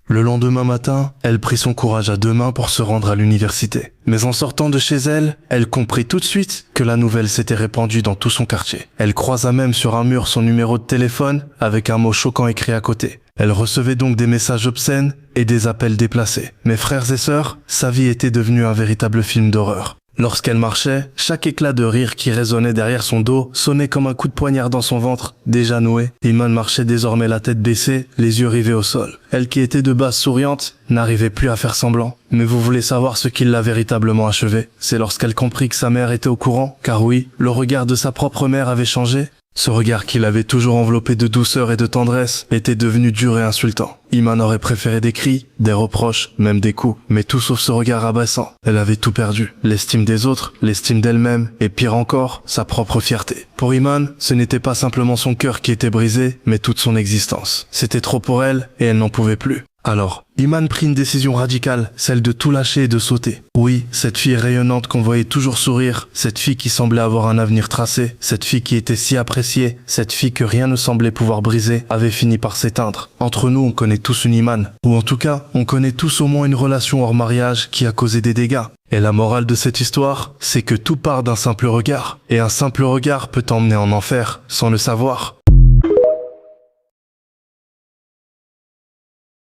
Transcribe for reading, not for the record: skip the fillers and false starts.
Le lendemain matin, elle prit son courage à deux mains pour se rendre à l'université. Mais en sortant de chez elle, elle comprit tout de suite que la nouvelle s'était répandue dans tout son quartier. Elle croisa même sur un mur son numéro de téléphone avec un mot choquant écrit à côté. Elle recevait donc des messages obscènes et des appels déplacés. Mes frères et sœurs, sa vie était devenue un véritable film d'horreur. Lorsqu'elle marchait, chaque éclat de rire qui résonnait derrière son dos sonnait comme un coup de poignard dans son ventre, déjà noué. Iman marchait désormais la tête baissée, les yeux rivés au sol. Elle qui était de base souriante, n'arrivait plus à faire semblant. Mais vous voulez savoir ce qui l'a véritablement achevée? C'est lorsqu'elle comprit que sa mère était au courant, car oui, le regard de sa propre mère avait changé. Ce regard qui l'avait toujours enveloppé de douceur et de tendresse était devenu dur et insultant. Iman aurait préféré des cris, des reproches, même des coups, mais tout sauf ce regard abaissant. Elle avait tout perdu. L'estime des autres, l'estime d'elle-même, et pire encore, sa propre fierté. Pour Iman, ce n'était pas simplement son cœur qui était brisé, mais toute son existence. C'était trop pour elle, et elle n'en pouvait plus. Alors, Iman prit une décision radicale, celle de tout lâcher et de sauter. Oui, cette fille rayonnante qu'on voyait toujours sourire, cette fille qui semblait avoir un avenir tracé, cette fille qui était si appréciée, cette fille que rien ne semblait pouvoir briser, avait fini par s'éteindre. Entre nous, on connaît tous une Iman, ou en tout cas, on connaît tous au moins une relation hors mariage qui a causé des dégâts. Et la morale de cette histoire, c'est que tout part d'un simple regard, et un simple regard peut t'emmener en enfer, sans le savoir.